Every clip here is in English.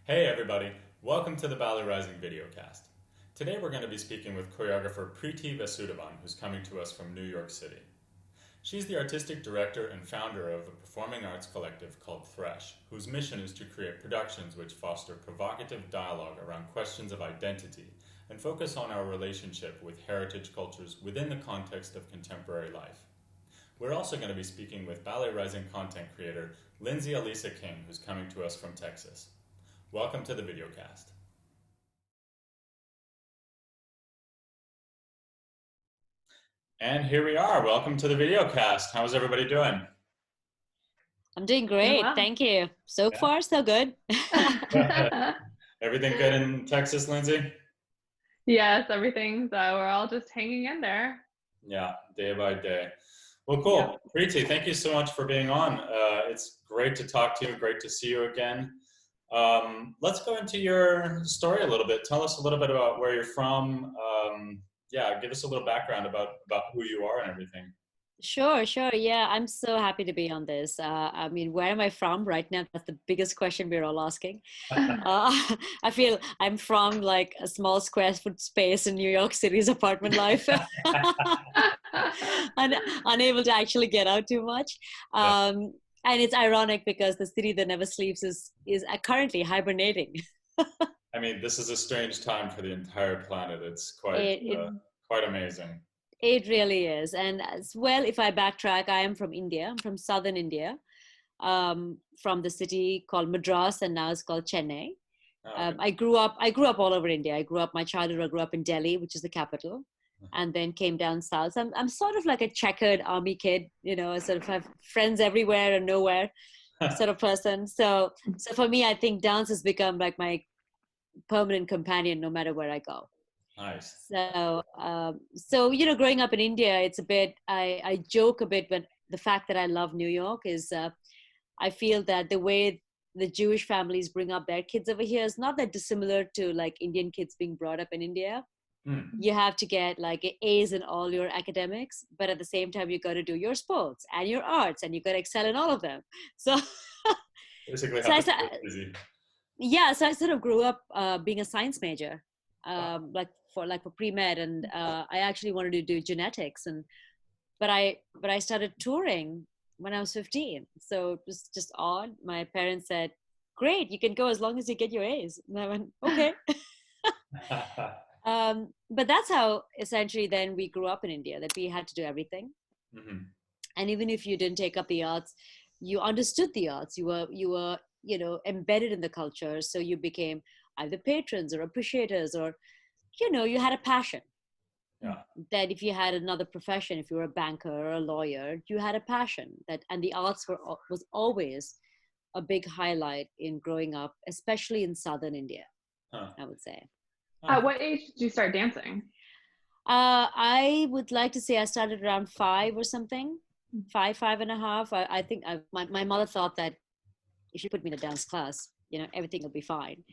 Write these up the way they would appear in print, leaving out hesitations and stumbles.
Hey everybody, welcome to the Ballet Rising videocast. Today we're going to be speaking with choreographer Preeti Vasudevan, who's coming to us from New York City. She's the artistic director and founder of a performing arts collective called Thresh, whose mission is to create productions which foster provocative dialogue around questions of identity and focus on our relationship with heritage cultures within the context of contemporary life. We're also going to be speaking with Ballet Rising content creator Lindsay Elisa King, who's coming to us from Texas. Welcome to the videocast. And here we are. Welcome to the videocast. How's everybody doing? I'm doing great. Well. Thank you. So far, so good. Everything good in Texas, Lindsay? Yes, everything's, we're all just hanging in there. Yeah, day by day. Well, cool. Yeah. Preeti, thank you so much for being on. It's great to talk to you. Great to see you again. Let's go into your story a little bit. Tell us a little bit about where you're from. Give us a little background about who you are and everything. Sure. Yeah, I'm so happy to be on this. I mean, where am I from right now? That's the biggest question we're all asking. I feel I'm from like a small square foot space in New York City's apartment life. And unable to actually get out too much. And it's ironic because the city that never sleeps is currently hibernating. I mean, this is a strange time for the entire planet. It's quite amazing. It really is. And as well, if I backtrack, I am from India. I'm from southern India, from the city called Madras, and now it's called Chennai. Okay. I grew up all over India. I grew up in Delhi, which is the capital, and then came down south. So I'm sort of like a checkered army kid, you know, I sort of have friends everywhere and nowhere sort of person. So for me, I think dance has become like my permanent companion no matter where I go. Nice. So you know, growing up in India, it's a bit, I joke a bit when the fact that I love New York is, I feel that the way the Jewish families bring up their kids over here is not that dissimilar to like Indian kids being brought up in India. You have to get like A's in all your academics, but at the same time, you got to do your sports and your arts, and you got to excel in all of them. So basically, so I sort of grew up being a science major. Like for pre-med, and I actually wanted to do genetics, but I started touring when I was 15. So it was just odd. My parents said, "Great, you can go as long as you get your A's." And I went, "Okay." But that's how essentially then we grew up in India, that we had to do everything. Mm-hmm. And even if you didn't take up the arts, you understood the arts. You were you know, embedded in the culture. So you became either patrons or appreciators, or, you know, you had a passion. Yeah. That if you had another profession, if you were a banker or a lawyer, you had a passion. And the arts was always a big highlight in growing up, especially in southern India, I would say. At what age did you start dancing? I would like to say I started around 5 or something, 5.5. I think my mother thought that if you put me in a dance class, you know, everything will be fine.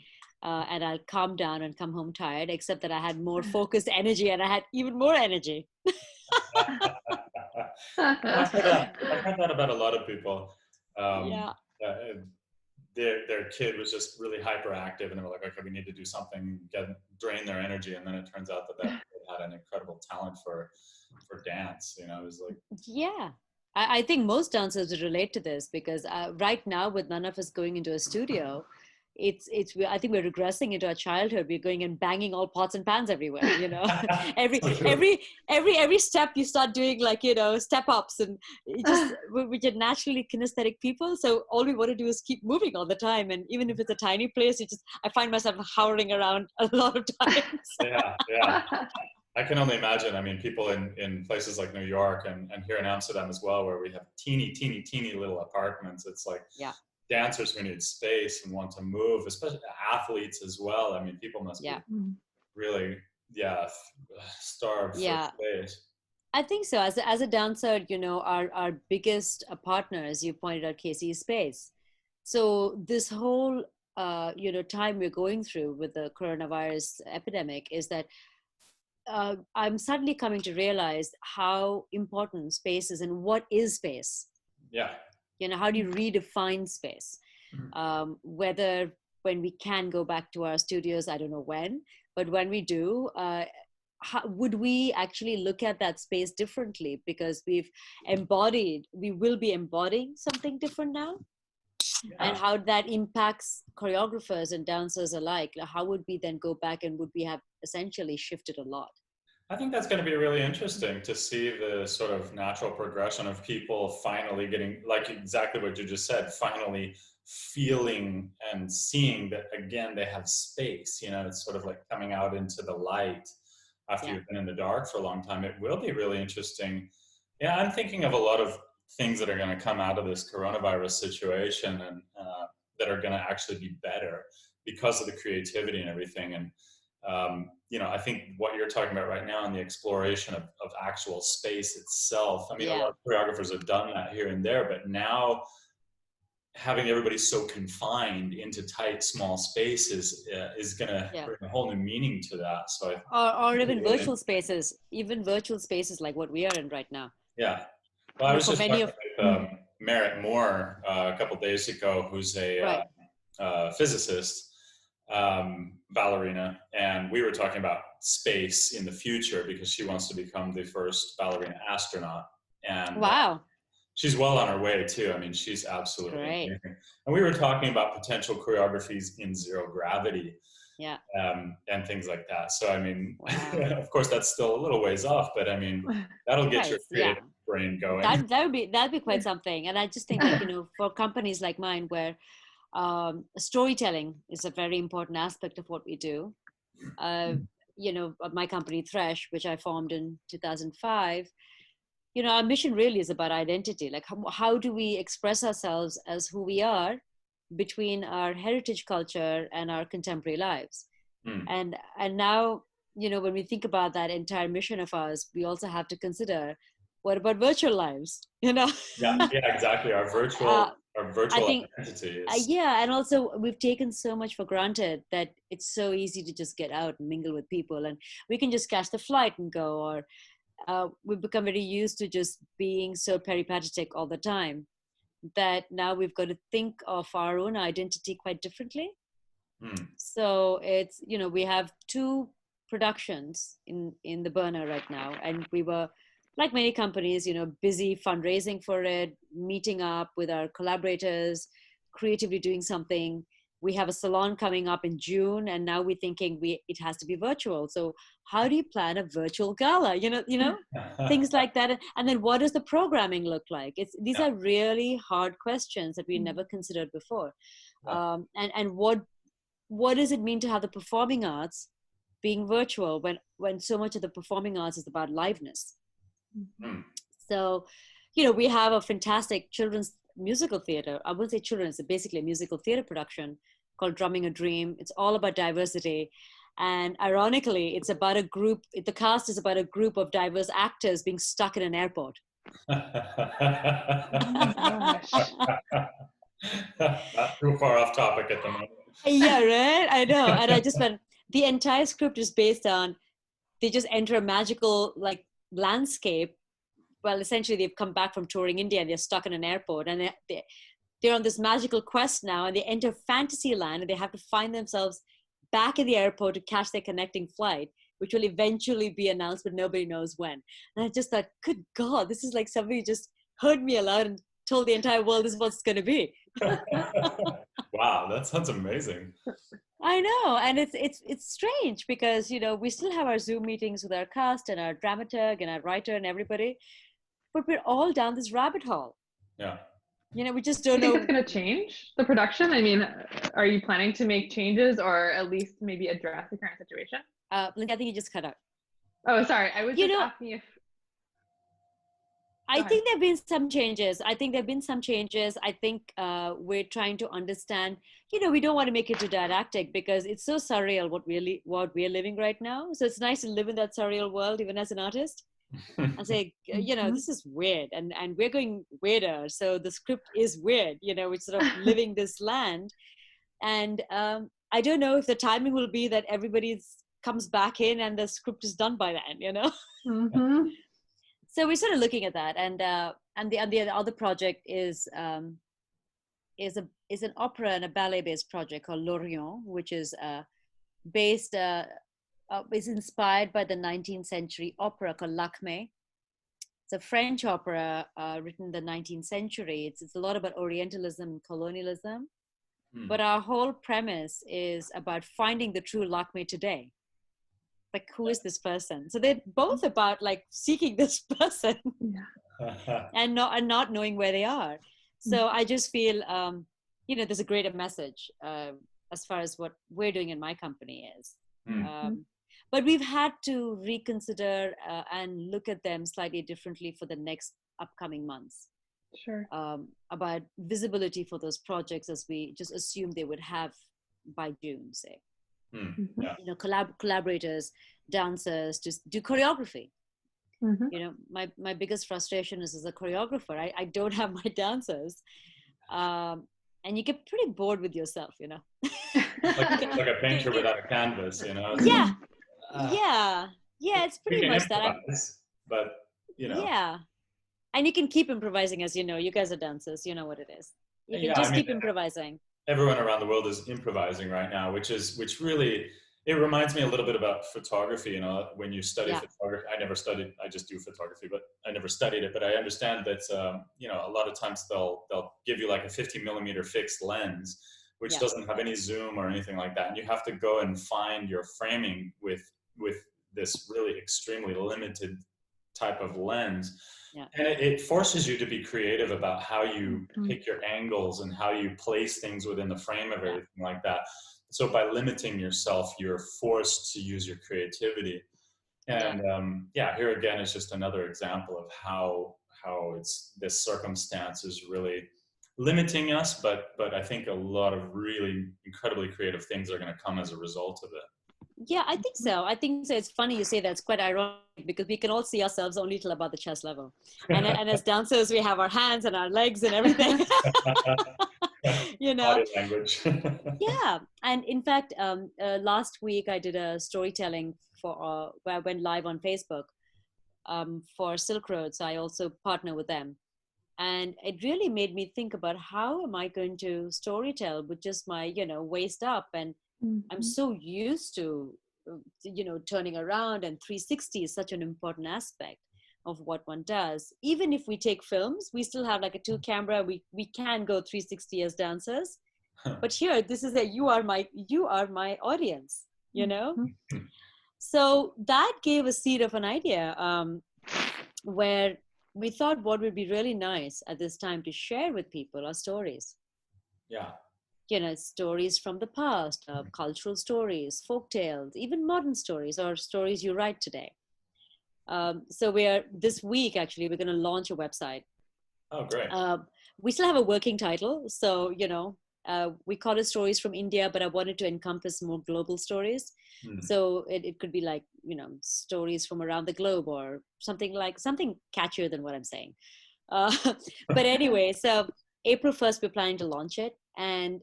And I'll calm down and come home tired, except that I had more focused energy and I had even more energy. I've heard that about a lot of people. Their kid was just really hyperactive, and they were like, okay, we need to do something, drain their energy. And then it turns out that kid had an incredible talent for dance. You know, it was like, yeah. I think most dancers would relate to this because right now, with none of us going into a studio, I think we're regressing into our childhood. We're going and banging all pots and pans everywhere, you know. every step you start doing, like, you know, step ups, and we're just naturally kinesthetic people. So all we want to do is keep moving all the time. And even if it's a tiny place, I find myself hovering around a lot of times. Yeah. I can only imagine. I mean, people in places like New York and here in Amsterdam as well, where we have teeny little apartments. It's like, dancers who need space and want to move, especially athletes as well. I mean, people must be really, starved for space. I think so. As a dancer, you know, our biggest partner, as you pointed out, Casey, is space. So this whole, you know, time we're going through with the coronavirus epidemic is that I'm suddenly coming to realize how important space is and what is space. Yeah. You know, how do you redefine space? Whether when we can go back to our studios. I don't know when, but when we do, would we actually look at that space differently? Because we will be embodying something different now. Yeah. And how that impacts choreographers and dancers alike. How would we then go back, and would we have essentially shifted a lot? I think that's going to be really interesting to see the sort of natural progression of people finally getting, like exactly what you just said, finally feeling and seeing that, again, they have space. You know, it's sort of like coming out into the light after you've been in the dark for a long time. It will be really interesting. Yeah, I'm thinking of a lot of things that are going to come out of this coronavirus situation, and that are going to actually be better because of the creativity and everything. And you know, I think what you're talking about right now in the exploration of actual space itself. I mean, a lot of choreographers have done that here and there, but now having everybody so confined into tight, small spaces is going to bring a whole new meaning to that. So, or even virtual spaces, like what we are in right now. Yeah. Well, I was just talking with Merritt Moore a couple of days ago, who's a physicist, ballerina, and we were talking about space in the future because she wants to become the first ballerina astronaut. And wow. She's well on her way too. I mean, she's absolutely amazing. And we were talking about potential choreographies in zero gravity, and things like that. So, I mean, of course, that's still a little ways off, but I mean, that'll get your creative brain going. That'd be quite something. And I just think that, you know, for companies like mine, where storytelling is a very important aspect of what we do. You know, my company Thresh, which I formed in 2005. You know, our mission really is about identity. Like, how do we express ourselves as who we are between our heritage culture and our contemporary lives? And now, you know, when we think about that entire mission of ours, we also have to consider, what about virtual lives? You know? Yeah, exactly. Our virtual identity is... and also we've taken so much for granted that it's so easy to just get out and mingle with people, and we can just catch the flight and go, or we've become very used to just being so peripatetic all the time that now we've got to think of our own identity quite differently. So it's, you know, we have 2 productions in the burner right now, and we were, like many companies, you know, busy fundraising for it, meeting up with our collaborators, creatively doing something. We have a salon coming up in June, and now we're thinking it has to be virtual. So how do you plan a virtual gala? You know, things like that. And then what does the programming look like? These are really hard questions that we never considered before. And what does it mean to have the performing arts being virtual when so much of the performing arts is about liveness? So, you know, we have a fantastic children's musical theater. I wouldn't say children, it's basically a musical theater production called Drumming a Dream. It's all about diversity. And ironically, it's about the cast is about a group of diverse actors being stuck in an airport. Not too far off topic at the moment. Yeah, right? I know. And I just went, the entire script is based on, they just enter a magical like landscape. Well, essentially they've come back from touring India and they're stuck in an airport, and they're on this magical quest now, and they enter fantasy land, and they have to find themselves back in the airport to catch their connecting flight, which will eventually be announced, but nobody knows when. And I just thought, good God, this is like somebody just heard me aloud and told the entire world this is what it's going to be. Wow, that sounds amazing. I know, and it's strange because, you know, we still have our Zoom meetings with our cast and our dramaturg and our writer and everybody, but we're all down this rabbit hole. Yeah. You know, we just don't know. Do you think it's going to change the production? I mean, are you planning to make changes or at least maybe address the current situation? Linda, I think you just cut out. Oh, sorry. I was just asking if... I think there have been some changes. I think we're trying to understand, you know, we don't want to make it too didactic because it's so surreal what we're living right now. So it's nice to live in that surreal world, even as an artist, and say, you know, this is weird, and we're going weirder. So the script is weird, you know, we're sort of living this land. And I don't know if the timing will be that everybody comes back in and the script is done by then, you know? So we're sort of looking at that, and the other project is is an opera and a ballet-based project called L'Orient, which is based, is inspired by the 19th century opera called Lakmé. It's a French opera written in the 19th century. It's a lot about Orientalism and colonialism. But our whole premise is about finding the true Lakmé today. Like, who is this person? So they're both about like seeking this person and not knowing where they are. So I just feel, there's a greater message as far as what we're doing in my company is. But we've had to reconsider and look at them slightly differently for the next upcoming months. Sure. About visibility for those projects as we just assumed they would have by June, say. Collaborators, dancers, just do choreography. My biggest frustration is as a choreographer, I don't have my dancers. And you get pretty bored with yourself, like a painter without a canvas, it's pretty much that. But and you can keep improvising, as you guys are dancers, you know what it is. You can just keep improvising. Everyone around the world is improvising right now, which really, it reminds me a little bit about photography. When you study photography, I just do photography, but I never studied it. But I understand that, a lot of times they'll give you like a 50 millimeter fixed lens, which doesn't have any zoom or anything like that. And you have to go and find your framing with this really extremely limited type of lens. And it forces you to be creative about how you pick your angles and how you place things within the frame of everything like that. So by limiting yourself, you're forced to use your creativity. And here again is just another example of how it's this circumstance is really limiting us, but I think a lot of really incredibly creative things are going to come as a result of it. Yeah, I think so. It's funny you say that. It's quite ironic because we can all see ourselves only till about the chest level. And as dancers, we have our hands and our legs and everything. Body language. And in fact, last week I did a storytelling where I went live on Facebook for Silk Road. So I also partner with them. And it really made me think about how am I going to storytell with just my, waist up. And I'm so used to, turning around, and 360 is such an important aspect of what one does. Even if we take films, we still have like a 2-camera. We can go 360 as dancers, but here, this is you are my audience, So that gave a seed of an idea where we thought what would be really nice at this time to share with people are stories. Stories from the past, cultural stories, folk tales, even modern stories or stories you write today. So this week, actually, we're going to launch a website. Oh, great. We still have a working title. So, we call it Stories from India, but I wanted to encompass more global stories. So it could be like, stories from around the globe or something catchier than what I'm saying. But anyway, so April 1st, we're planning to launch it. And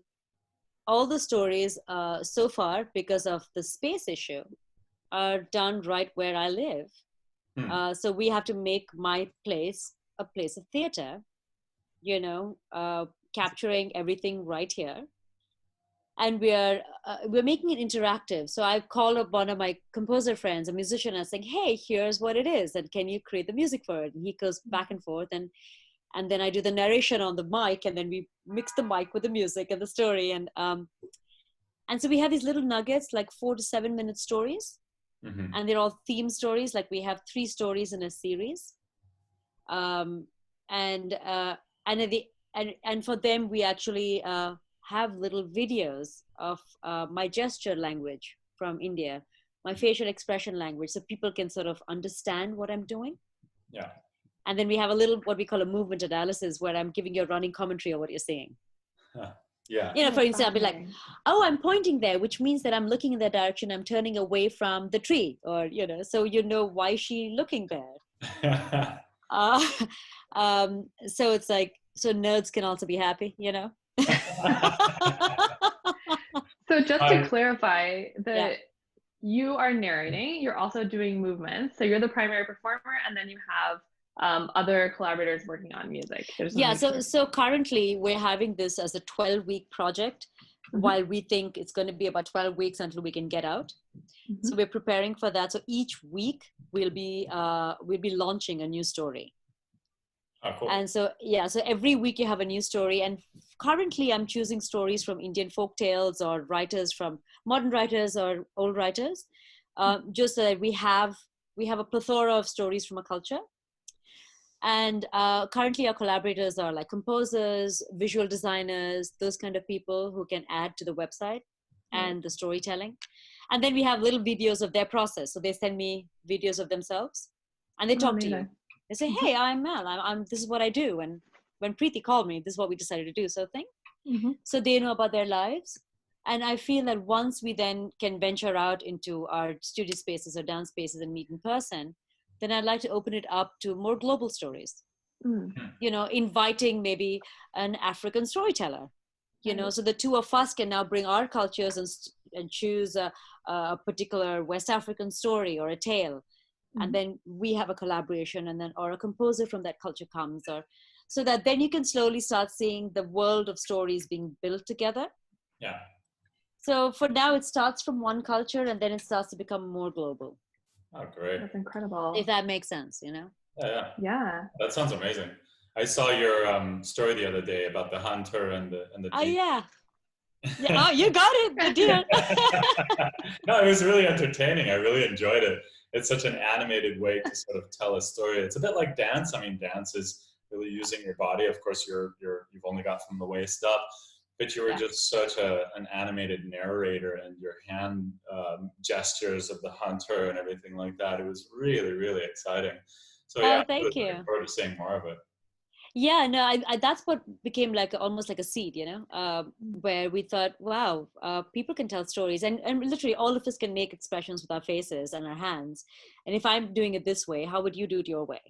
all the stories so far, because of the space issue, are done right where I live. So we have to make my place a place of theater, capturing everything right here. And we're making it interactive. So I call up one of my composer friends, a musician, and saying, hey, here's what it is. And can you create the music for it? And he goes back and forth. And then I do the narration on the mic, and then we mix the mic with the music and the story. And so we have these little nuggets, like 4 to 7 minute stories. And they're all theme stories. Like we have 3 stories in a series. And for them, we actually have little videos of my gesture language from India, my facial expression language, so people can sort of understand what I'm doing. And then we have a little, what we call a movement analysis, where I'm giving you a running commentary of what you're saying. For instance, I'll be like, oh, I'm pointing there, which means that I'm looking in that direction. I'm turning away from the tree, or, so why is she looking there? So it's like, so nerds can also be happy, So just to clarify that you are narrating, you're also doing movements. So you're the primary performer, and then you have other collaborators working on music? Yeah, so currently we're having this as a 12-week project, while we think it's going to be about 12 weeks until we can get out. So we're preparing for that. So each week we'll be launching a new story. Oh, cool. And so, yeah, so every week you have a new story. And currently I'm choosing stories from Indian folk tales or writers from modern writers or old writers, just so that we have a plethora of stories from a culture. And currently our collaborators are like composers, visual designers, those kind of people who can add to the website and the storytelling. And then we have little videos of their process. So they send me videos of themselves and they talk to you. They say, hey, I'm Mel, this is what I do. And when Preeti called me, this is what we decided to do, sort of thing. So they know about their lives. And I feel that once we then can venture out into our studio spaces or dance spaces and meet in person, then I'd like to open it up to more global stories. You know, inviting maybe an African storyteller, you know, so the two of us can now bring our cultures and choose a particular West African story or a tale. And then we have a collaboration, and then, or a composer from that culture comes, or so that then you can slowly start seeing the world of stories being built together. Yeah. So for now, it starts from one culture and then it starts to become more global. Oh, great. That's incredible. If that makes sense, you know? Yeah. That sounds amazing. I saw your story the other day about the hunter and the Oh, yeah. Oh, you got it, the deer. No, it was really entertaining. I really enjoyed it. It's such an animated way to sort of tell a story. It's a bit like dance. I mean, dance is really using your body. Of course, you've only got from the waist up, but you were just such an animated narrator, and your hand gestures of the hunter and everything like that. It was really, really exciting. So yeah, thank you. Looking forward to seeing more of it. Yeah, no, I that's what became like almost like a seed, you know, where we thought, wow, people can tell stories, and literally all of us can make expressions with our faces and our hands. And if I'm doing it this way, how would you do it your way?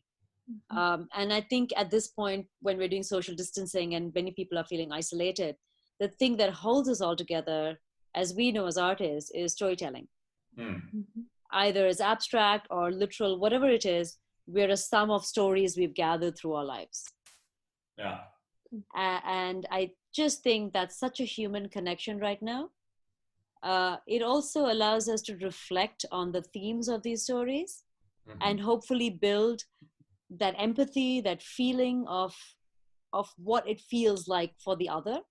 And I think at this point, when we're doing social distancing and many people are feeling isolated, the thing that holds us all together, as we know as artists, is storytelling. Either as abstract or literal, whatever it is, we're a sum of stories we've gathered through our lives. Yeah. And I just think that's such a human connection right now. It also allows us to reflect on the themes of these stories and hopefully build that empathy, that feeling of what it feels like for the other.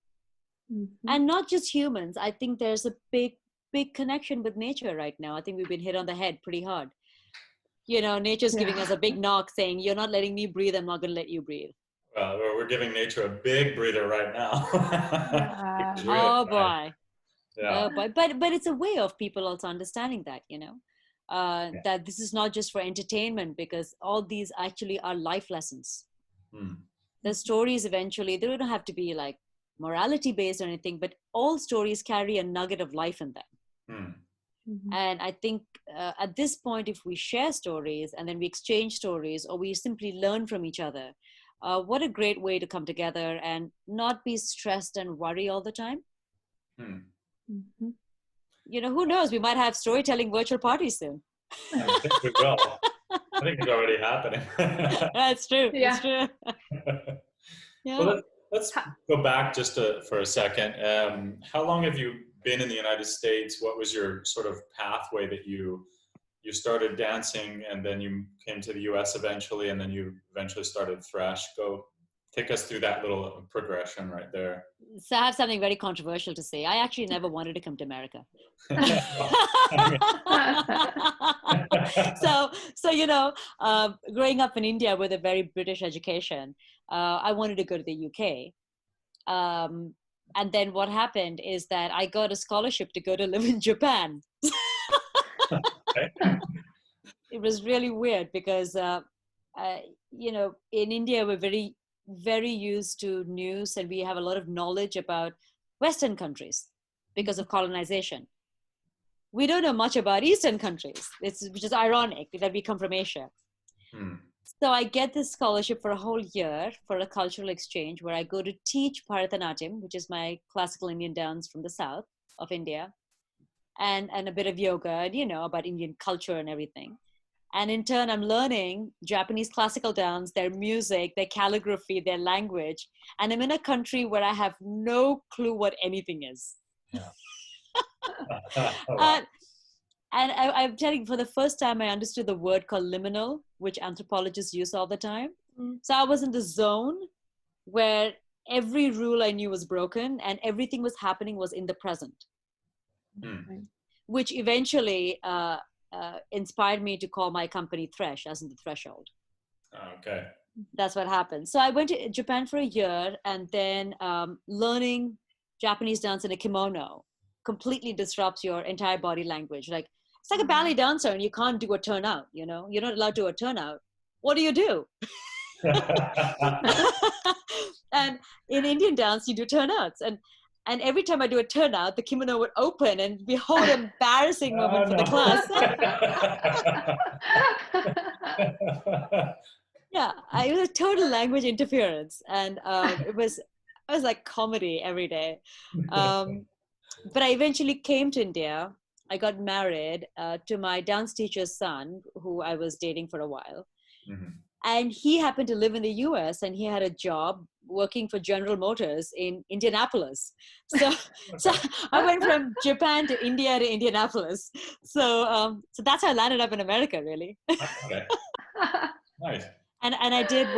And not just humans. I think there's a big connection with nature right now. I think we've been hit on the head pretty hard. You know, nature's giving us a big knock saying, you're not letting me breathe, I'm not going to let you breathe. Well, we're giving nature a big breather right now. Oh boy. Yeah. Oh boy. But it's a way of people also understanding that, you know, that this is not just for entertainment, because all these actually are life lessons. The stories eventually, they don't have to be like morality based or anything, but all stories carry a nugget of life in them. And I think at this point, if we share stories and then we exchange stories, or we simply learn from each other, what a great way to come together and not be stressed and worry all the time. You know, who knows? We might have storytelling virtual parties soon. I think we will. I think it's already happening. That's true. Yeah. That's true. Well, let's go back just for a second. How long have you been in the United States? What was your sort of pathway that you started dancing, and then you came to the US eventually, and then you eventually started Thresh? Take us through that little progression right there. So I have something very controversial to say. I actually never wanted to come to America. So you know, growing up in India with a very British education, I wanted to go to the UK. And then what happened is that I got a scholarship to go to live in Japan. It was really weird because, you know, in India, we're very, very used to news, and we have a lot of knowledge about Western countries because of colonization. We don't know much about Eastern countries, which is ironic that we come from Asia. So I get this scholarship for a whole year for a cultural exchange where I go to teach Bharatanatyam, which is my classical Indian dance from the south of India, and a bit of yoga, and, you know, about Indian culture and everything. And in turn, I'm learning Japanese classical dance, their music, their calligraphy, their language. And I'm in a country where I have no clue what anything is. Yeah. And I'm telling you, for the first time, I understood the word called liminal, which anthropologists use all the time. So I was in the zone where every rule I knew was broken and everything was happening was in the present, which eventually inspired me to call my company Thresh, as in the threshold. Okay. That's what happened. So I went to Japan for a year, and then learning Japanese dance in a kimono completely disrupts your entire body language. Like, it's like a ballet dancer and you can't do a turnout, you know? You're not allowed to do a turnout. What do? And in Indian dance, you do turnouts. And every time I do a turnout, the kimono would open and be a whole embarrassing moment for the class. Yeah, it was a total language interference. And it was like comedy every day. But I eventually came to India. I got married to my dance teacher's son, who I was dating for a while. And he happened to live in the US, and he had a job working for General Motors in Indianapolis. So I went from Japan to India to Indianapolis. So that's how I landed up in America, really. Okay. Nice. And I did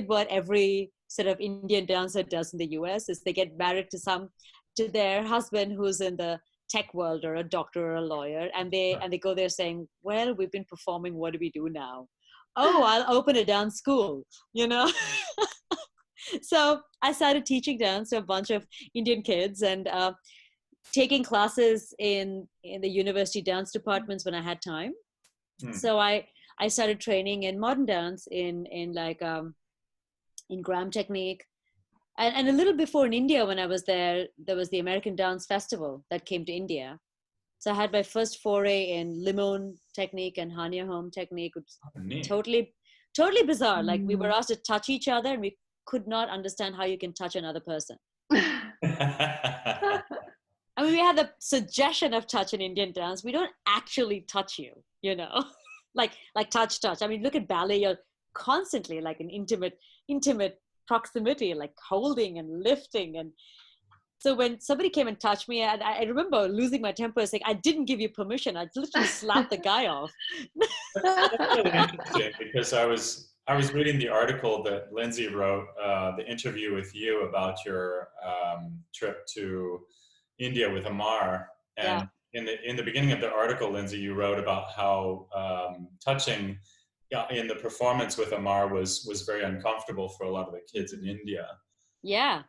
what every sort of Indian dancer does in the US, is they get married to their husband who's in the tech world, or a doctor or a lawyer, and they go there saying, well, we've been performing, what do we do now? Oh, I'll open a dance school, you know. So I started teaching dance to a bunch of Indian kids, and taking classes in the university dance departments when I had time. So I started training in modern dance in Gram technique. And a little before in India, when I was there was the American Dance Festival that came to India. So I had my first foray in Limon technique and Hanya Home technique, which was totally bizarre. Like, we were asked to touch each other, and we could not understand how you can touch another person. I mean, we had the suggestion of touch in Indian dance. We don't actually touch you, you know, like touch. I mean, look at ballet. You're constantly like an intimate proximity, like holding and lifting. And so when somebody came and touched me, I remember losing my temper, saying, I didn't give you permission. I literally slapped the guy off. That's really interesting, because I was reading the article that Lindsay wrote, the interview with you about your trip to India with Amar. And in the beginning of the article, Lindsay, you wrote about how touching in the performance with Amar was very uncomfortable for a lot of the kids in India. Yeah.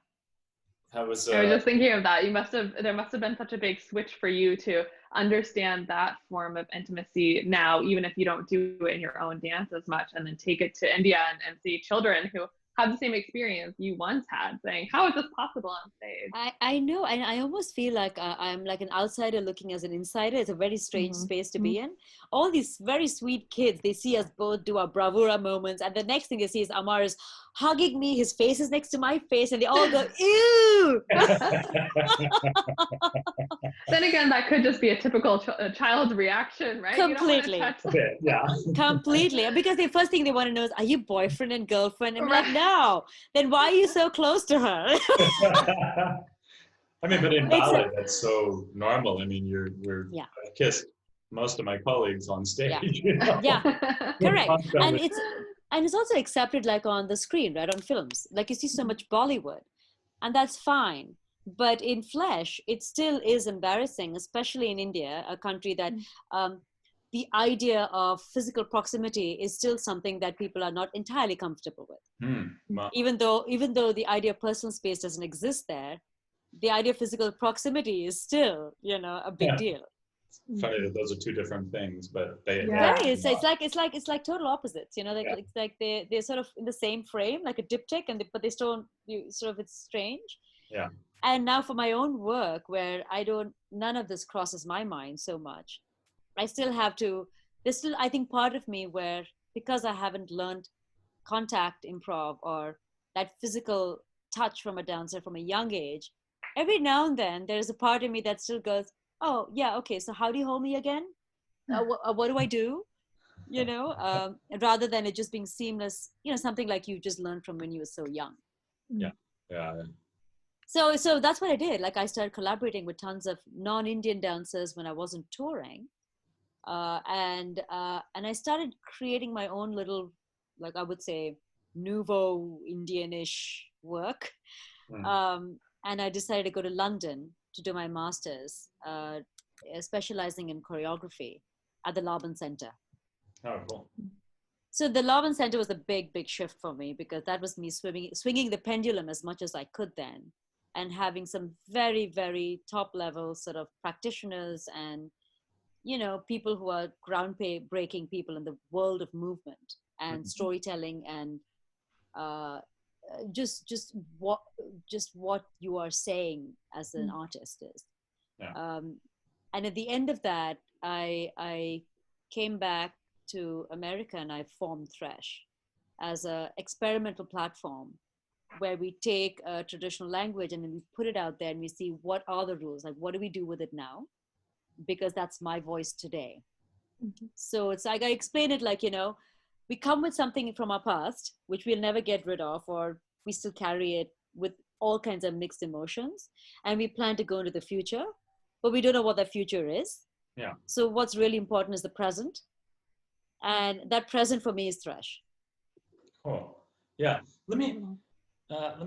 I was just thinking of that. There must have been such a big switch for you to understand that form of intimacy now, even if you don't do it in your own dance as much, and then take it to India and see children who have the same experience you once had, saying, how is this possible on stage? I know, and I almost feel like I'm like an outsider looking as an insider. It's a very strange space to be in. All these very sweet kids, they see us both do our bravura moments, and the next thing they see is Amar is hugging me, his face is next to my face, and they all go, ew! Then again, that could just be a typical child's reaction, right? Completely. Yeah. Completely. Because the first thing they want to know is, are you boyfriend and girlfriend? And I'm like, no. Then why are you so close to her? I mean, but in ballet, that's so normal. I mean, I kiss most of my colleagues on stage. Yeah, you know? Yeah. Correct. And it's also accepted, like, on the screen, right, on films. Like, you see so much Bollywood, and that's fine. But in flesh, it still is embarrassing, especially in India, a country that the idea of physical proximity is still something that people are not entirely comfortable with. Wow. Even though the idea of personal space doesn't exist there, the idea of physical proximity is still, a big deal. It's funny that those are two different things, but they. Yeah. It's like total opposites. It's like they're sort of in the same frame, like a diptych, but they still it's strange. Yeah. And now for my own work, where none of this crosses my mind so much, I still have to, there's still, I think, part of me where, because I haven't learned contact improv or that physical touch from a dancer from a young age, every now and then there's a part of me that still goes, oh yeah, okay, so how do you hold me again? What do I do? rather than it just being seamless, something like you just learned from when you were so young. Yeah. Yeah. So that's what I did. Like I started collaborating with tons of non-Indian dancers when I wasn't touring. And I started creating my own little, like I would say, nouveau Indianish work. And I decided to go to London to do my master's, specializing in choreography at the Robbins Center. Oh, cool. So the Robbins Center was a big, big shift for me, because that was me swinging the pendulum as much as I could then, and having some very, very top level sort of practitioners and, people who are ground-breaking people in the world of movement and storytelling and just what you are saying as an artist is. Yeah. And at the end of that, I came back to America and I formed Thresh as an experimental platform where we take a traditional language and then we put it out there and we see what are the rules, like what do we do with it now? Because that's my voice today. So it's like I explain it like, we come with something from our past, which we'll never get rid of, or we still carry it with all kinds of mixed emotions. And we plan to go into the future, but we don't know what the future is. Yeah. So what's really important is the present. And that present for me is Thresh. Cool. Yeah. Let me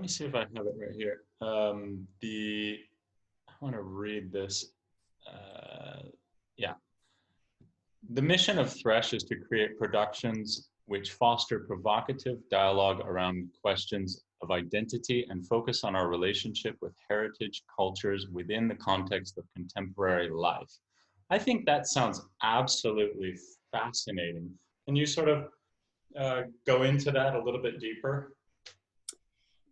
see if I have it right here. I want to read this. Yeah. The mission of Thresh is to create productions which foster provocative dialogue around questions of identity and focus on our relationship with heritage cultures within the context of contemporary life. I think that sounds absolutely fascinating. Can you sort of go into that a little bit deeper?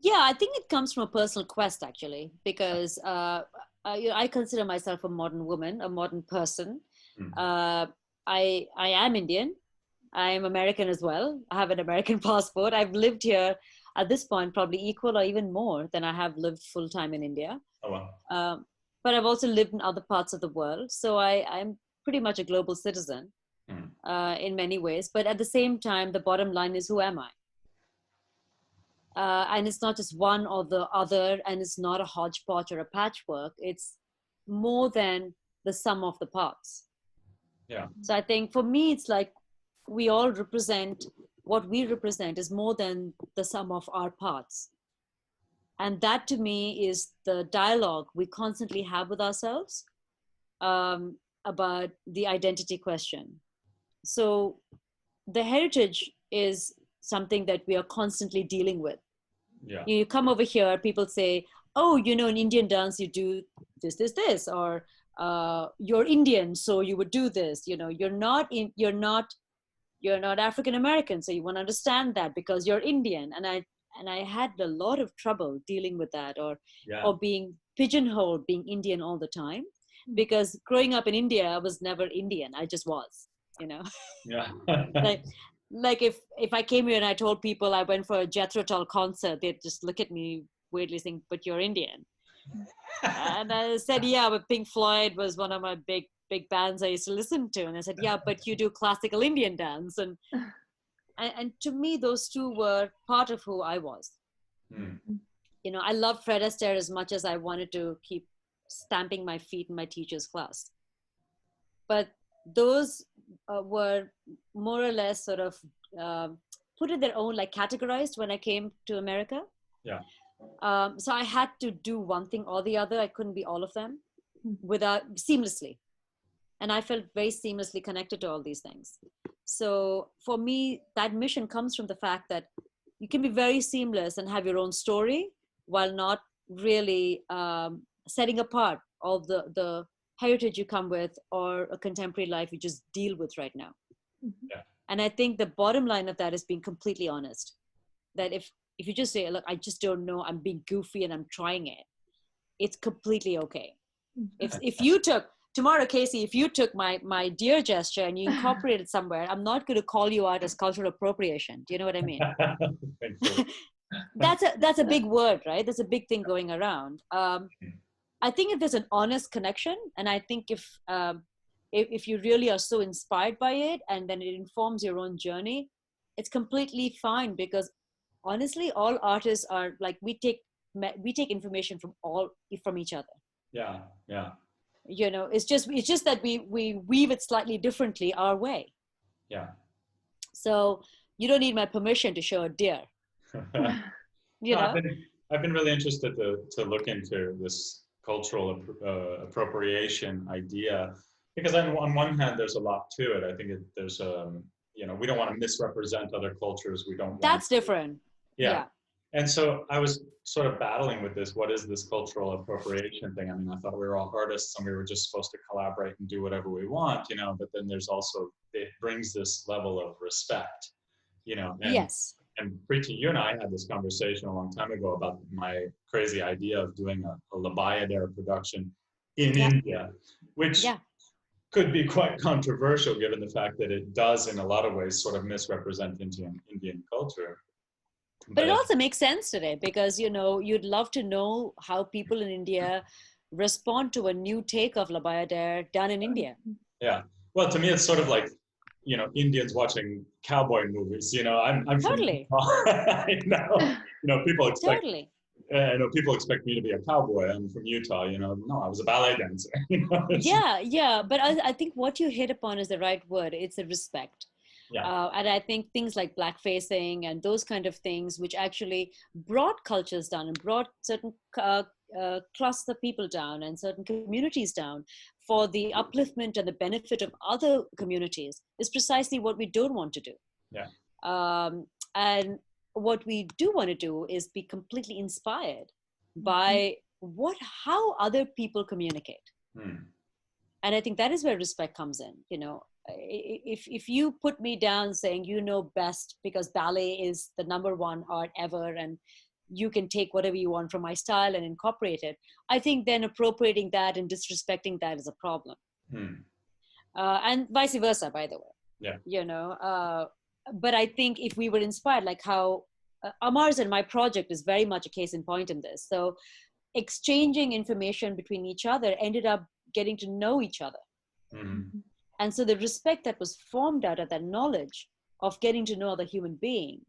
Yeah, I think it comes from a personal quest, actually, because I consider myself a modern woman, a modern person. I am Indian. I'm American as well. I have an American passport. I've lived here at this point probably equal or even more than I have lived full time in India. Oh, wow. But I've also lived in other parts of the world. So I'm pretty much a global citizen in many ways. But at the same time, the bottom line is, who am I? And it's not just one or the other, and it's not a hodgepodge or a patchwork. It's more than the sum of the parts. Yeah. So I think for me, it's like we all represent, what we represent is more than the sum of our parts. And that to me is the dialogue we constantly have with ourselves about the identity question. So the heritage is something that we are constantly dealing with. Yeah. You come over here, people say, oh, in Indian dance, you do this, or you're Indian, so you would do this. You're not African American, so you want to understand that because you're Indian. And I had a lot of trouble dealing with that, or being pigeonholed, being Indian all the time, because growing up in India, I was never Indian. I just was, Yeah. like if I came here and I told people I went for a Jethro Tull concert, they'd just look at me weirdly saying, but you're Indian. And I said, yeah, but Pink Floyd was one of my big bands I used to listen to. And I said, yeah, but you do classical Indian dance. And to me, those two were part of who I was. I loved Fred Astaire as much as I wanted to keep stamping my feet in my teacher's class. But those were more or less sort of put in their own, like categorized when I came to America. Yeah. So I had to do one thing or the other. I couldn't be all of them seamlessly. And I felt very seamlessly connected to all these things. So for me, that mission comes from the fact that you can be very seamless and have your own story while not really setting apart all the heritage you come with or a contemporary life you just deal with right now. Yeah. And I think the bottom line of that is being completely honest. That if you just say, look, I just don't know, I'm being goofy and I'm trying it, it's completely okay. If you took, tomorrow, Casey, if you took my dear gesture and you incorporated it somewhere, I'm not going to call you out as cultural appropriation. Do you know what I mean? That's a big word, right? There's a big thing going around. I think if there's an honest connection, and I think if if you really are so inspired by it and then it informs your own journey, it's completely fine, because honestly, all artists are like, we take information from each other. Yeah, yeah. You know, it's just that we weave it slightly differently our way. Yeah. So you don't need my permission to show a deer. I've been really interested to look into this cultural appropriation idea, because on one hand there's a lot to it. I think there's we don't want to misrepresent other cultures. We don't. That's different. Yeah. And so I was sort of battling with this. What is this cultural appropriation thing? I mean, I thought we were all artists and we were just supposed to collaborate and do whatever we want, but then there's also, it brings this level of respect, and, yes. And Preeti, you and I had this conversation a long time ago about my crazy idea of doing a LabWorks production in India, which could be quite controversial given the fact that it does in a lot of ways sort of misrepresent Indian culture. But it also makes sense today, because, you'd love to know how people in India respond to a new take of LabWorks done in India. Yeah. Well, to me, it's sort of like, Indians watching cowboy movies. I'm totally. I know. People expect. Totally. People expect me to be a cowboy. I'm from Utah. No, I was a ballet dancer. Yeah. But I think what you hit upon is the right word. It's a respect. Yeah. And I think things like blackfacing and those kind of things, which actually brought cultures down and brought certain cluster people down and certain communities down for the upliftment and the benefit of other communities, is precisely what we don't want to do. Yeah. And what we do want to do is be completely inspired by how other people communicate. And I think that is where respect comes in. If you put me down saying best because ballet is the #1 art ever and you can take whatever you want from my style and incorporate it, I think then appropriating that and disrespecting that is a problem. And vice versa, by the way. Yeah. But I think if we were inspired, like how Amar's and my project is very much a case in point in this. So exchanging information between each other ended up getting to know each other. And so the respect that was formed out of that knowledge of getting to know the human being,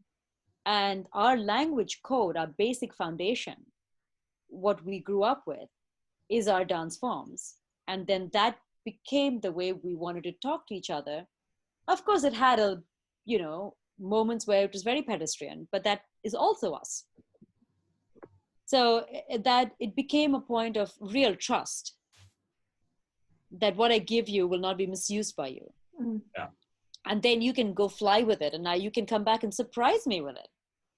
and our language code, our basic foundation, what we grew up with, is our dance forms. And then that became the way we wanted to talk to each other. Of course, it had moments where it was very pedestrian, but that is also us. So that it became a point of real trust, that what I give you will not be misused by you. Yeah. And then you can go fly with it, and now you can come back and surprise me with it.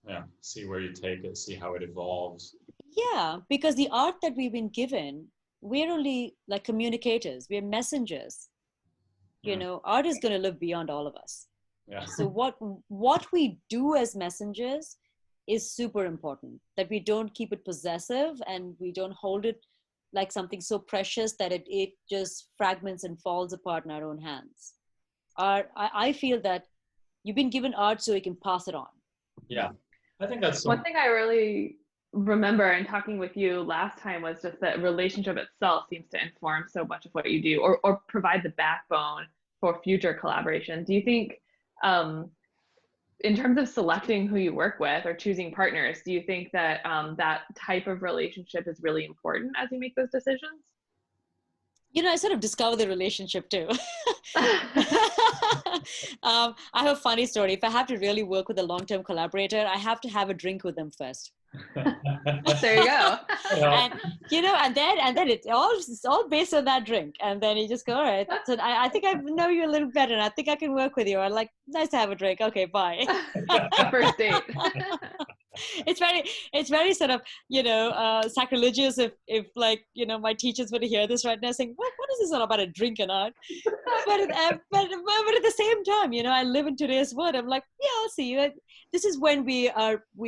Yeah, see where you take it, see how it evolves. Yeah, because the art that we've been given, we're only like communicators, we're messengers. Art is going to live beyond all of us. Yeah. So what we do as messengers is super important, that we don't keep it possessive and we don't hold it like something so precious that it just fragments and falls apart in our own hands. I feel that you've been given art so you can pass it on. Yeah, I think that's one thing I really remember in talking with you last time was just that relationship itself seems to inform so much of what you do, or provide the backbone for future collaboration. Do you think, in terms of selecting who you work with or choosing partners, do you think that that type of relationship is really important as you make those decisions? I sort of discovered the relationship too. I have a funny story. If I have to really work with a long-term collaborator, I have to have a drink with them first. There you go. And and then it's all based on that drink. And then you just go, all right. So I think I know you a little better, and I think I can work with you. I'm like, nice to have a drink. Okay, bye. First date. It's very sort of sacrilegious if like my teachers were to hear this right now saying, what is this all about, a drink and art? but at the same time, I live in today's world. I'm like, yeah, I'll see you. This is when we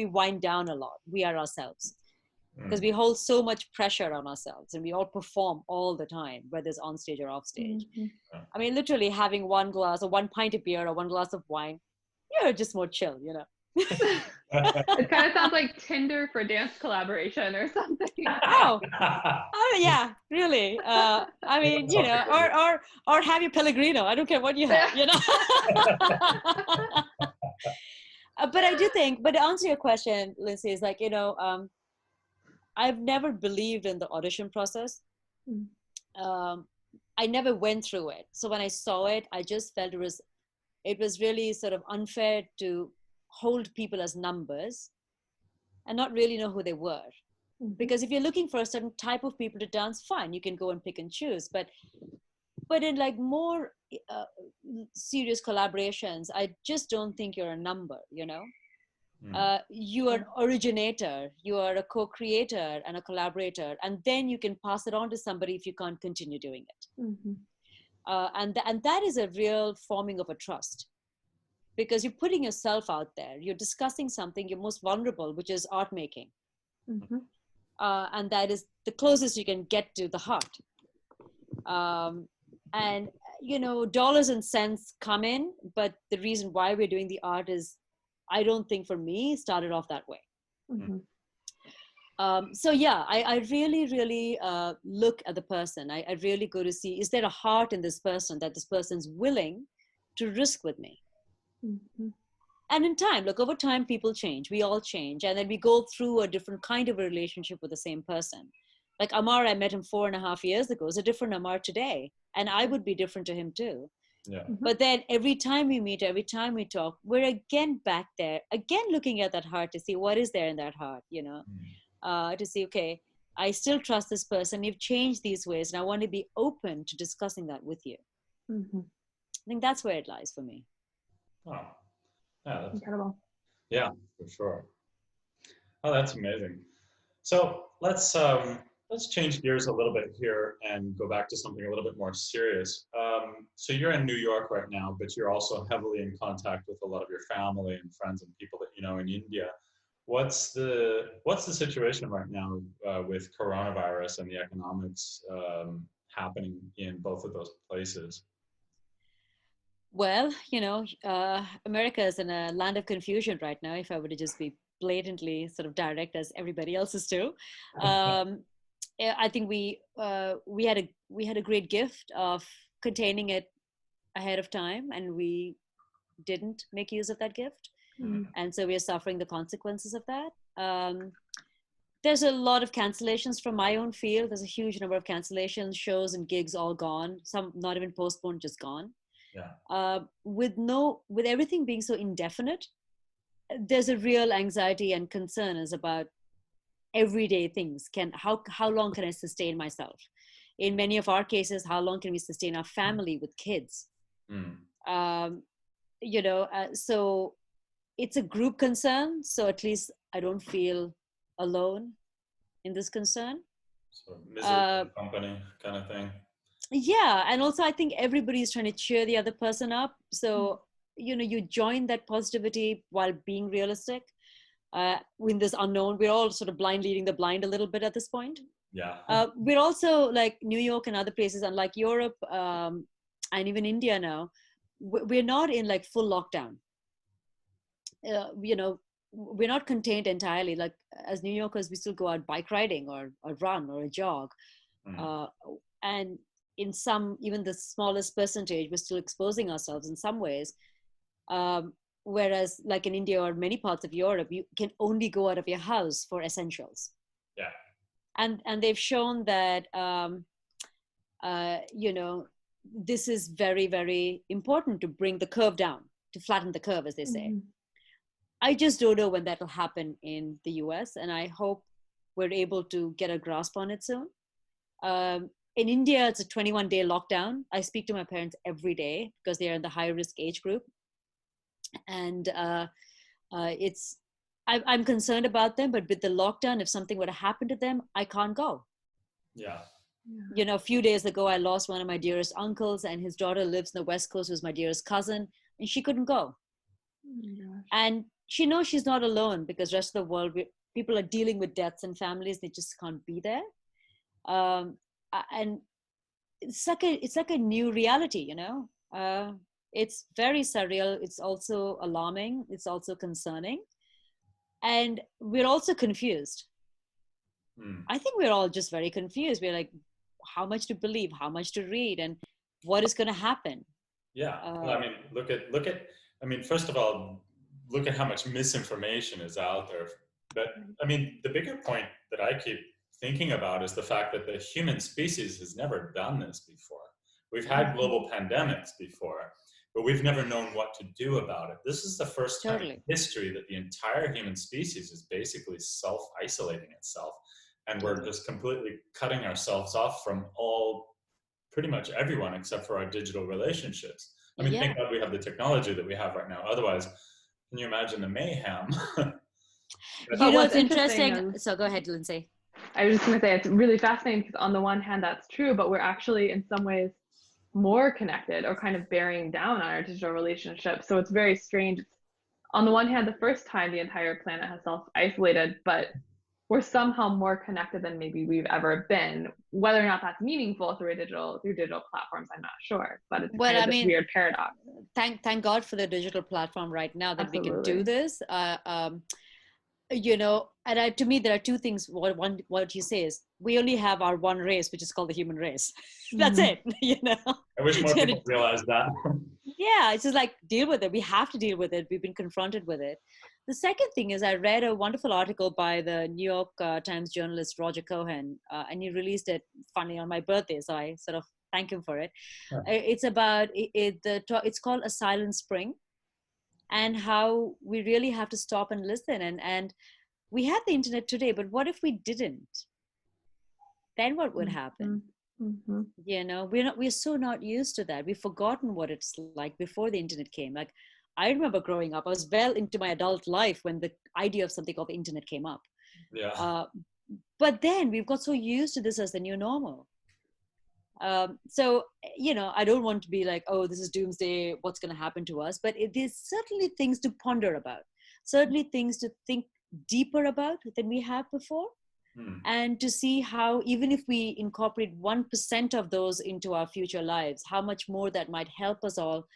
wind down a lot. We are ourselves, because we hold so much pressure on ourselves, and we all perform all the time, whether it's on stage or off stage. I mean, literally having one glass or one pint of beer or one glass of wine, you're just more chill, It kind of sounds like Tinder for dance collaboration or something. Oh yeah, really. I mean, you know, or have your Pellegrino. I don't care what you have, you know. But I do think, but to answer your question, Lindsay, is like, you know, I've never believed in the audition process. I never went through it. So when I saw it, I just felt it was really sort of unfair to hold people as numbers and not really know who they were. Because if you're looking for a certain type of people to dance, fine, you can go and pick and choose. But in like more serious collaborations, I just don't think you're a number, you know. You are an originator, you are a co-creator and a collaborator, and then you can pass it on to somebody if you can't continue doing it. And that is a real forming of a trust, because you're putting yourself out there, you're discussing something you're most vulnerable, which is art making. And that is the closest you can get to the heart. And you know, dollars and cents come in, but the reason why we're doing the art is, I don't think for me started off that way. So yeah, I really look at the person. I really go to see, is there a heart in this person that this person's willing to risk with me? And in time, look, over time, people change. We all change. And then we go through a different kind of a relationship with the same person. Like Amar, I met him 4.5 years ago, is a different Amar today. And I would be different to him too. Yeah. But then every time we meet, every time we talk, we're again back there, again looking at that heart to see what is there in that heart, you know, to see, okay, I still trust this person. You've changed these ways, and I want to be open to discussing that with you. I think that's where it lies for me. Oh, yeah, that's incredible. Yeah, for sure. Oh, that's amazing. So let's change gears a little bit here and go back to something a little bit more serious. So you're in New York right now, but you're also heavily in contact with a lot of your family and friends and people that you know in India. What's the situation right now with coronavirus and the economics happening in both of those places? Well, you know, America is in a land of confusion right now, if I were to just be blatantly sort of direct as everybody else is too. I think we had a great gift of containing it ahead of time, and we didn't make use of that gift. And so we are suffering the consequences of that. There's a lot of cancellations from my own field. There's a huge number of cancellations, shows and gigs all gone, some not even postponed, just gone. Yeah. With everything being so indefinite, there's a real anxiety and concern is about everyday things. How long can I sustain myself? In many of our cases, how long can we sustain our family with kids? You know, so it's a group concern. So at least I don't feel alone in this concern. So misery company kind of thing. Yeah, and also I think everybody's trying to cheer the other person up. So you know, you join that positivity while being realistic. In this unknown, we're all sort of blind leading the blind a little bit at this point. Yeah. We're also like New York and other places, unlike Europe and even India now, we're not in like full lockdown. You know, we're not contained entirely. Like as New Yorkers, we still go out bike riding or run or a jog. And in some, even the smallest percentage, we're still exposing ourselves in some ways. Whereas like in India or many parts of Europe, you can only go out of your house for essentials. Yeah. And they've shown that, you know, this is very, very important to bring the curve down, to flatten the curve, as they say. I just don't know when that will happen in the US, and I hope we're able to get a grasp on it soon. In India, it's a 21-day lockdown. I speak to my parents every day because they are in the high-risk age group. And I'm concerned about them, but with the lockdown, if something were to happen to them, I can't go. Yeah. You know, a few days ago, I lost one of my dearest uncles, and his daughter lives in the West Coast, who's my dearest cousin, and she couldn't go. And she knows she's not alone because the rest of the world, people are dealing with deaths and families, they just can't be there. And it's like a new reality, you know. It's very surreal. It's also alarming. It's also concerning. And we're also confused. I think we're all just very confused. We're like, how much to believe, how much to read, and what is going to happen? Yeah. Well, I mean, look at, I mean, first of all, look at how much misinformation is out there. But I mean, the bigger point that I keep thinking about is the fact that the human species has never done this before. We've had global pandemics before, but we've never known what to do about it. This is the first time in history that the entire human species is basically self-isolating itself. And we're just completely cutting ourselves off from pretty much everyone except for our digital relationships. I mean, thank God we have the technology that we have right now. Otherwise, can you imagine the mayhem? It's interesting. So go ahead, Lindsay. I was just going to say, it's really fascinating because on the one hand, that's true, but we're actually in some ways more connected or kind of bearing down on our digital relationships. So it's very strange. It's, on the one hand, the first time the entire planet has self-isolated, but we're somehow more connected than maybe we've ever been. Whether or not that's meaningful through digital platforms, I'm not sure. But it's kind of this weird paradox. Thank God for the digital platform right now that we can do this. You know, and to me, there are two things. What you say is we only have our one race, which is called the human race. That's it. You know. I wish more people realized that. Yeah, it's just like deal with it. We have to deal with it. We've been confronted with it. The second thing is I read a wonderful article by the New York Times journalist Roger Cohen, and he released it funny on my birthday, so I sort of thank him for it. It's about it's called A Silent Spring, and how we really have to stop and listen. And we have the internet today, but what if we didn't? Then what would happen? You know, we're so not used to that. We've forgotten what it's like before the internet came. Like, I remember growing up, I was well into my adult life when the idea of something called the internet came up. Yeah. But then we've got so used to this as the new normal. So, you know, I don't want to be like, oh, this is doomsday, what's going to happen to us? But there's certainly things to ponder about, certainly things to think deeper about than we have before. And to see how, even if we incorporate 1% of those into our future lives, how much more that might help us all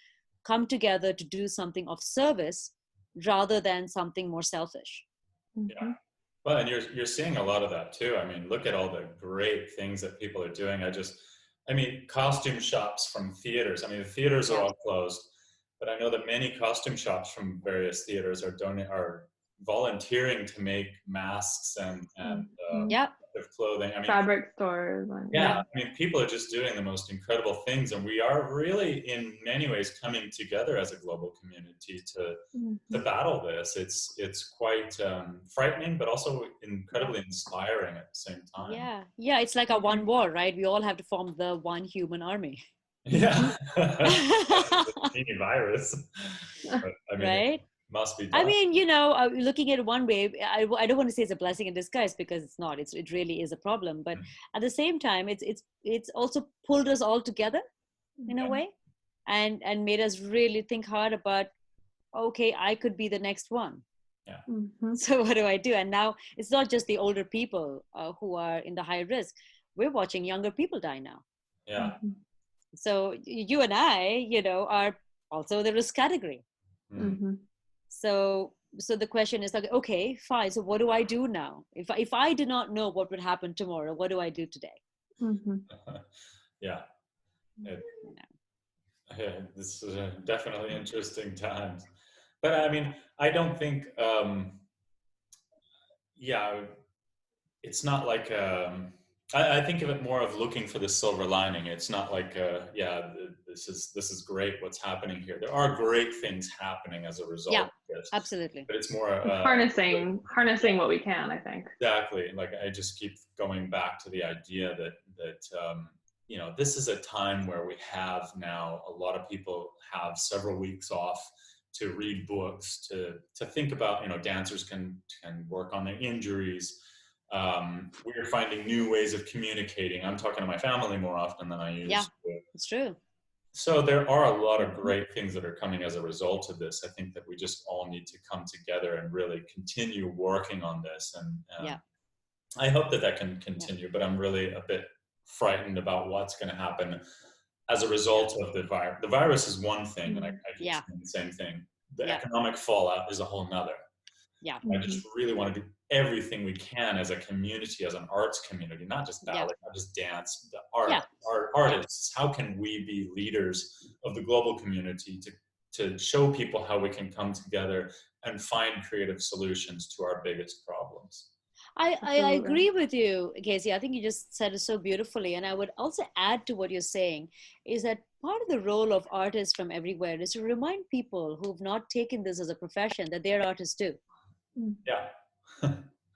come together to do something of service rather than something more selfish. Yeah. Well, and you're seeing a lot of that too. I mean, look at all the great things that people are doing. I mean, costume shops from theaters. I mean, the theaters are all closed, but I know that many costume shops from various theaters are volunteering to make masks and clothing. I mean, fabric stores. I mean, people are just doing the most incredible things, and we are really, in many ways, coming together as a global community to battle this. It's quite frightening, but also incredibly inspiring at the same time. Yeah, it's like a one war, right? We all have to form the one human army. Yeah, mini virus. But, I mean, right? Must be done. I mean, you know, looking at it one way, I don't want to say it's a blessing in disguise, because it's not. It really is a problem. But at the same time, it's also pulled us all together in a way, and made us really think hard about, okay, I could be the next one. Yeah. So what do I do? And now it's not just the older people who are in the high risk. We're watching younger people die now. Yeah. So you and I, you know, are also the risk category. So the question is like, okay, fine. So what do I do now? If I did not know what would happen tomorrow, what do I do today? Yeah. This is definitely interesting times. But I mean, I don't think, it's not like, I think of it more of looking for the silver lining. It's not like, this is great what's happening here. There are great things happening as a result of this. Absolutely. But it's more harnessing what we can, I think. Exactly. Like, I just keep going back to the idea that you know, this is a time where we have now, a lot of people have several weeks off to read books, to think about, you know, dancers can work on their injuries. We're finding new ways of communicating. I'm talking to my family more often than I used to. It's true. So there are a lot of great things that are coming as a result of this. I think that we just all need to come together and really continue working on this. And I hope that can continue, but I'm really a bit frightened about what's going to happen as a result of the virus. The virus is one thing, and I keep Yeah. saying the same thing. The economic fallout is a whole nother. Yeah. I just really want to do everything we can as a community, as an arts community, not just ballet, not just dance, the artists. How can we be leaders of the global community to show people how we can come together and find creative solutions to our biggest problems? I agree with you, Casey. I think you just said it so beautifully. And I would also add to what you're saying is that part of the role of artists from everywhere is to remind people who've not taken this as a profession that they're artists too. Yeah.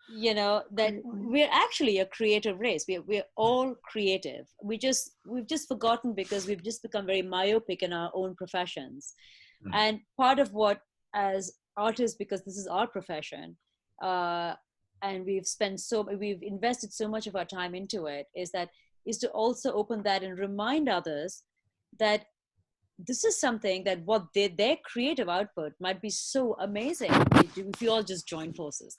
You know, that we're actually a creative race. We're all creative. We've just forgotten because we've just become very myopic in our own professions. And part of what, as artists, because this is our profession, and we've invested so much of our time into it, is to also open that and remind others that this is something that their creative output might be so amazing if you all just join forces.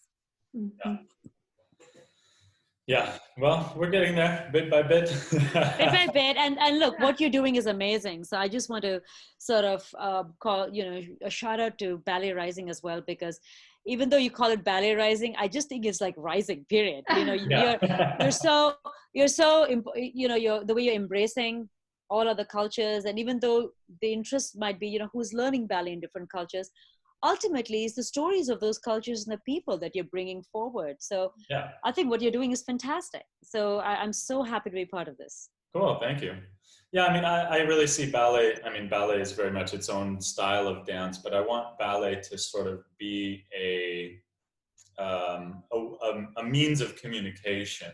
Yeah, well, we're getting there bit by bit. Bit by bit, and look, what you're doing is amazing. So I just want to sort of call, a shout out to Ballet Rising as well, because even though you call it Ballet Rising, I just think it's like rising, period. You're so the way you're embracing all other cultures, and even though the interest might be, who's learning ballet in different cultures, ultimately it's the stories of those cultures and the people that you're bringing forward. So I think what you're doing is fantastic. So I'm so happy to be part of this. Cool, thank you. Yeah, I mean, I really see ballet. I mean, ballet is very much its own style of dance, but I want ballet to sort of be a means of communication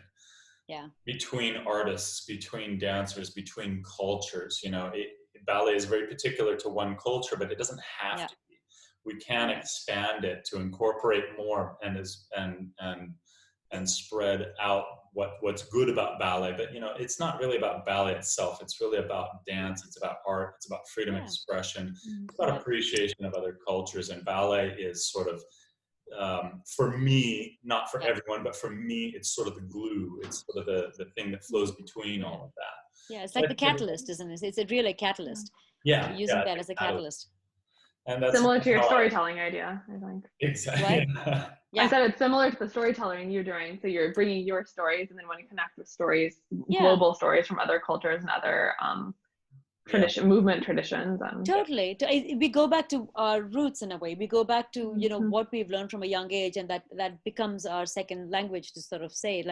between artists, between dancers, between cultures. Ballet is very particular to one culture, but it doesn't have to be. We can expand it to incorporate more and spread out what's good about ballet. But it's not really about ballet itself. It's really about dance. It's about art. It's about freedom of expression. It's about appreciation of other cultures. And ballet is sort of, for me, not for everyone, but for me, it's sort of the glue. It's sort of the thing that flows between all of that. Yeah, it's like the catalyst, isn't it? It's really a catalyst. Yeah, using that as a catalyst. And that's similar to your storytelling idea, I think. Exactly. Yeah. I said it's similar to the storytelling you're doing. So you're bringing your stories and then want to connect with stories, global stories from other cultures and other movement traditions. Totally. We go back to our roots in a way. We go back to, what we've learned from a young age, and that becomes our second language, to sort of say,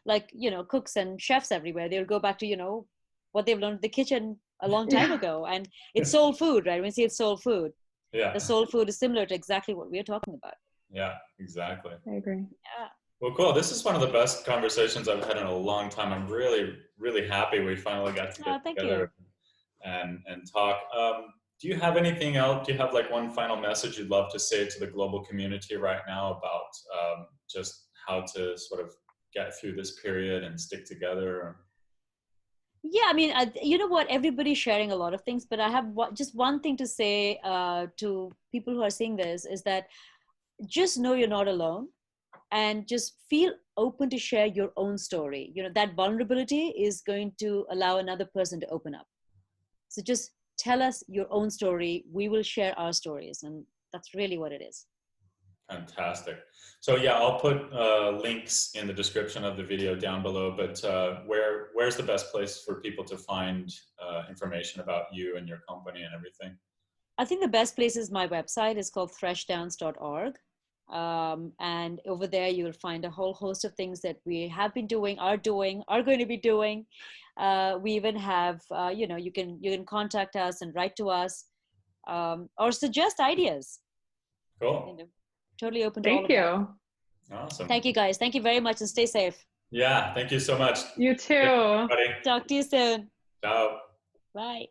like cooks and chefs everywhere. They'll go back to, what they've learned in the kitchen a long time ago. And it's soul food, right? When we say it's soul food. Yeah. The soul food is similar to exactly what we're talking about. Yeah, exactly. I agree. Yeah. Well, cool. This is one of the best conversations I've had in a long time. I'm really, really happy we finally got to get together and talk. Do you have anything else? Do you have like one final message you'd love to say to the global community right now about just how to sort of get through this period and stick together? Yeah, I mean, you know what? Everybody's sharing a lot of things, but I have just one thing to say to people who are seeing this is that just know you're not alone, and just feel open to share your own story. That vulnerability is going to allow another person to open up. So just tell us your own story. We will share our stories, and that's really what it is. Fantastic. So yeah, I'll put links in the description of the video down below, but where's the best place for people to find information about you and your company and everything? I think the best place is my website. It's called threshdown.org. And over there, you will find a whole host of things that we have been doing, are going to be doing. We even have, you can contact us and write to us or suggest ideas. Cool. Totally open to all of that. Thank you. Awesome. Thank you, guys. Thank you very much, and stay safe. Yeah, thank you so much. You too. Talk to you soon. Ciao. Bye.